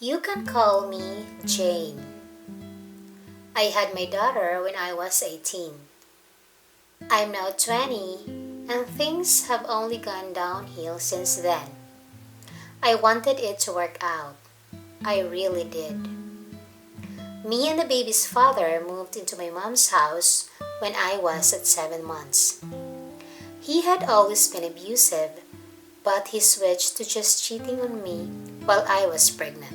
You can call me Jane. I had my daughter when I was 18. I'm now 20, and things have only gone downhill since then. I wanted it to work out. I really did. Me and the baby's father moved into my mom's house when I was at 7 months. He had always been abusive, but he switched to just cheating on me while I was pregnant.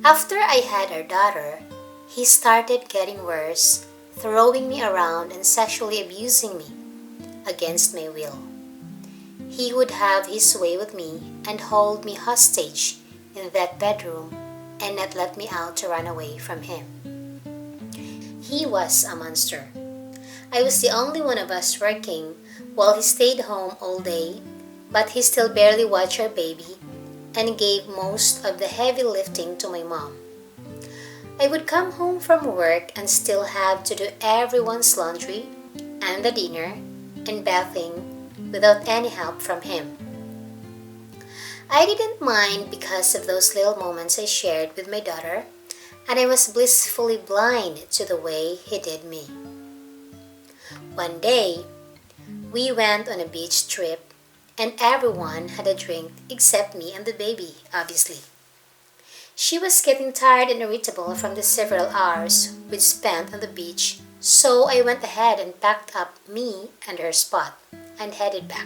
After I had our daughter, he started getting worse, throwing me around and sexually abusing me against my will. He would have his way with me and hold me hostage in that bedroom and not let me out to run away from him. He was a monster. I was the only one of us working while he stayed home all day, but he still barely watched our baby and gave most of the heavy lifting to my mom. I would come home from work and still have to do everyone's laundry and the dinner and bathing without any help from him. I didn't mind because of those little moments I shared with my daughter, and I was blissfully blind to the way he did me. One day, we went on a beach trip, and everyone had a drink except me and the baby, obviously. She was getting tired and irritable from the several hours we'd spent on the beach, so I went ahead and packed up me and her spot and headed back.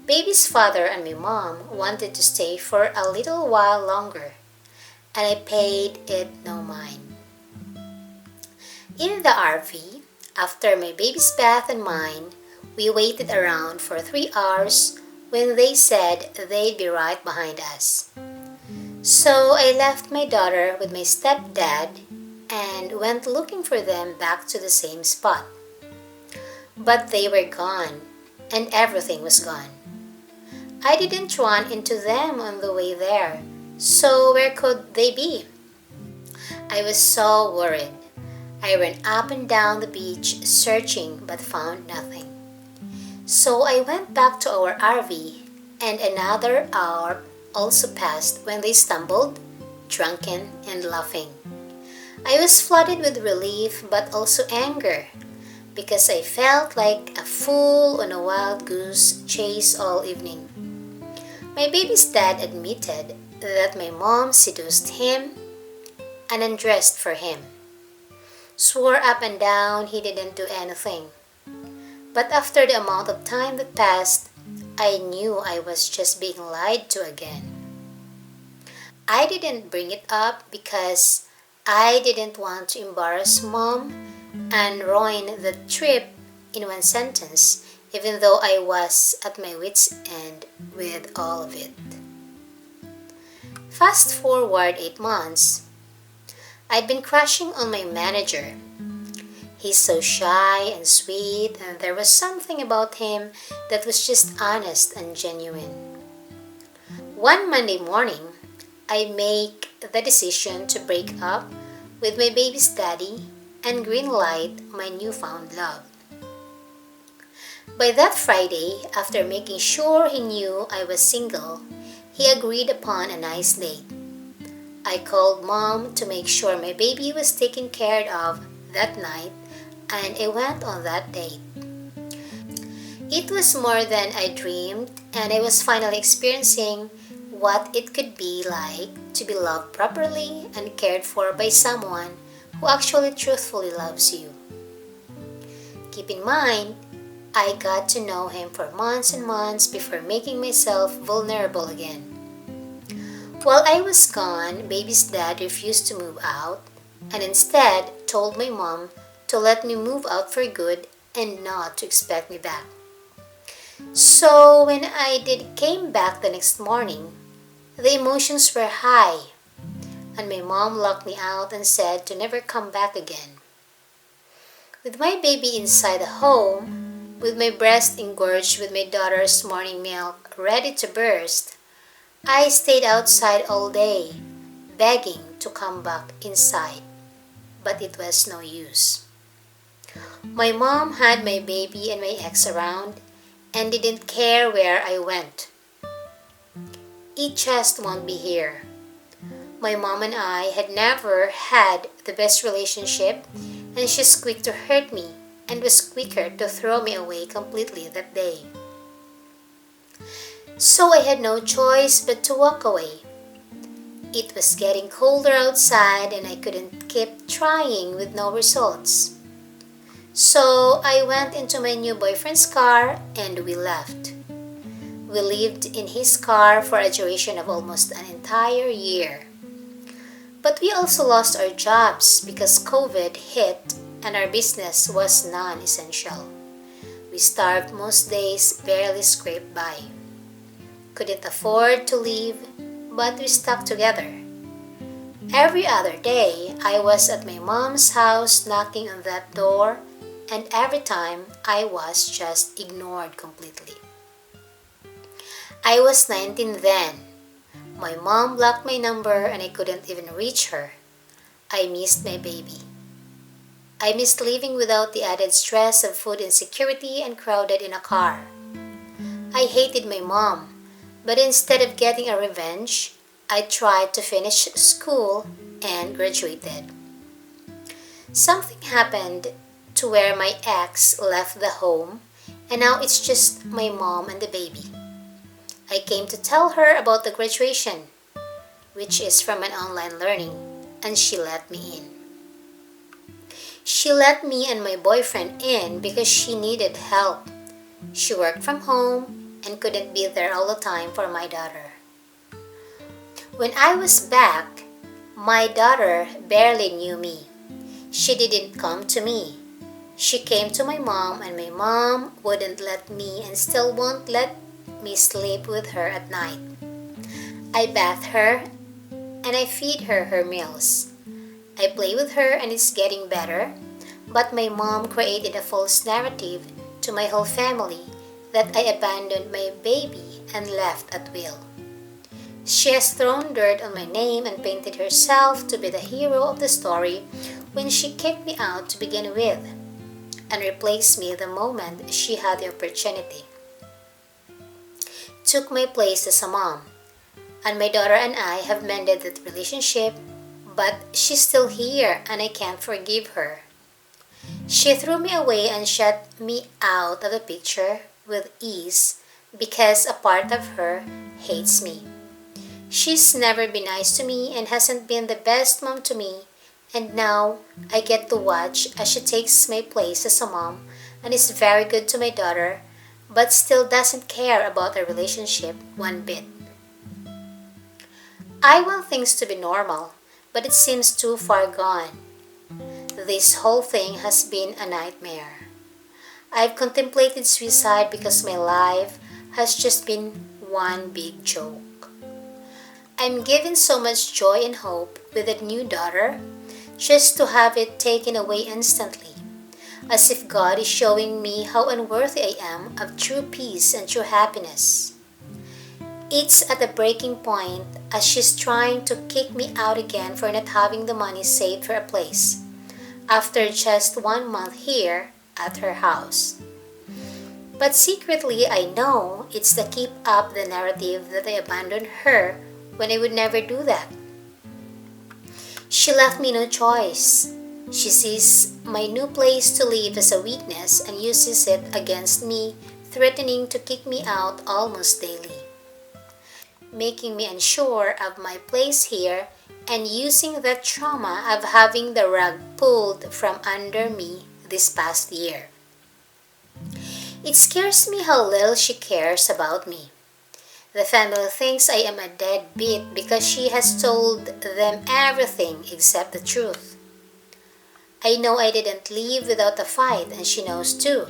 Baby's father and my mom wanted to stay for a little while longer, and I paid it no mind. In the RV, after my baby's bath and mine, we waited around for 3 hours when they said they'd be right behind us. So I left my daughter with my stepdad and went looking for them back to the same spot. But they were gone, and everything was gone. I didn't run into them on the way there, so where could they be? I was so worried. I ran up and down the beach searching but found nothing. So I went back to our RV, and another hour also passed when they stumbled, drunken and laughing. I was flooded with relief but also anger because I felt like a fool on a wild goose chase all evening. My baby's dad admitted that my mom seduced him and undressed for him. Swore up and down he didn't do anything. But after the amount of time that passed, I knew I was just being lied to again. I didn't bring it up because I didn't want to embarrass mom and ruin the trip in one sentence, even though I was at my wits' end with all of it. Fast forward 8 months, I'd been crushing on my manager. He's so shy and sweet, and there was something about him that was just honest and genuine. One Monday morning, I make the decision to break up with my baby's daddy and greenlight my newfound love. By that Friday, after making sure he knew I was single, he agreed upon a nice date. I called mom to make sure my baby was taken care of that night, and I went on that date. It was more than I dreamed, and I was finally experiencing what it could be like to be loved properly and cared for by someone who actually truthfully loves you. Keep in mind, I got to know him for months and months before making myself vulnerable again. While I was gone, baby's dad refused to move out and instead told my mom to let me move out for good and not to expect me back. So when I came back the next morning, the emotions were high, and my mom locked me out and said to never come back again. With my baby inside the home, with my breast engorged with my daughter's morning milk ready to burst, I stayed outside all day, begging to come back inside, but it was no use. My mom had my baby and my ex around and didn't care where I went. it just won't be here. My mom and I had never had the best relationship, and she's quick to hurt me and was quicker to throw me away completely that day. So I had no choice but to walk away. It was getting colder outside and I couldn't keep trying with no results. So I went into my new boyfriend's car and we left. We lived in his car for a duration of almost an entire year. But we also lost our jobs because COVID hit and our business was non-essential. We starved most days, barely scraped by. Couldn't afford to leave, but we stuck together. Every other day, I was at my mom's house knocking on that door, and every time I was just ignored completely. I was 19 then. My mom blocked my number and I couldn't even reach her. I missed my baby. I missed living without the added stress of food insecurity and crowded in a car. I hated my mom, but instead of getting a revenge, I tried to finish school and graduated. Something happened to where my ex left the home and now it's just my mom and the baby. I came to tell her about the graduation, which is from an online learning, and she let me in. She let me and my boyfriend in because she needed help. She worked from home and couldn't be there all the time for my daughter. When I was back, my daughter barely knew me. She didn't come to me. She came to my mom and my mom wouldn't let me and still won't let me sleep with her at night. I bath her and I feed her her meals. I play with her and it's getting better, but my mom created a false narrative to my whole family that I abandoned my baby and left at will. She has thrown dirt on my name and painted herself to be the hero of the story when she kicked me out to begin with, and replaced me the moment she had the opportunity. Took my place as a mom, and my daughter and I have mended that relationship, but she's still here and I can't forgive her. She threw me away and shut me out of the picture with ease because a part of her hates me. She's never been nice to me and hasn't been the best mom to me, and now I get to watch as she takes my place as a mom and is very good to my daughter, but still doesn't care about our relationship one bit. I want things to be normal, but it seems too far gone. This whole thing has been a nightmare. I've contemplated suicide because my life has just been one big joke. I'm given so much joy and hope with a new daughter, just to have it taken away instantly, as if God is showing me how unworthy I am of true peace and true happiness. It's at a breaking point as she's trying to kick me out again for not having the money saved for a place, after just 1 month here at her house. But secretly I know it's to keep up the narrative that I abandoned her when I would never do that. She left me no choice. She sees my new place to live as a weakness and uses it against me, threatening to kick me out almost daily, making me unsure of my place here and using the trauma of having the rug pulled from under me this past year. It scares me how little she cares about me. The family thinks I am a deadbeat because she has told them everything except the truth. I know I didn't leave without a fight and she knows too.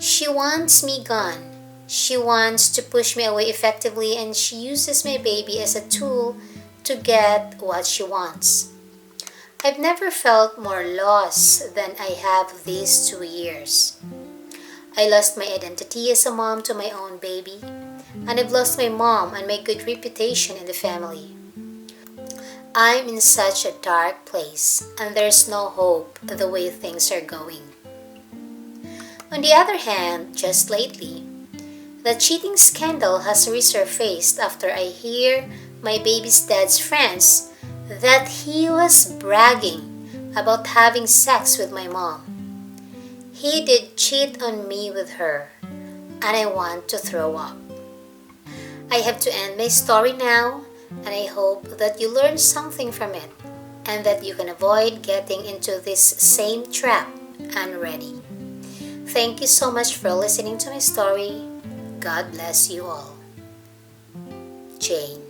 She wants me gone. She wants to push me away effectively and she uses my baby as a tool to get what she wants. I've never felt more lost than I have these 2 years. I lost my identity as a mom to my own baby, and I've lost my mom and my good reputation in the family. I'm in such a dark place, and there's no hope the way things are going. On the other hand, just lately, The cheating scandal has resurfaced after I hear my baby's dad's friends that he was bragging about having sex with my mom. He did cheat on me with her, and I want to throw up. I have to end my story now, and I hope that you learned something from it and that you can avoid getting into this same trap unready. Thank you so much for listening to my story. God bless you all. Jane.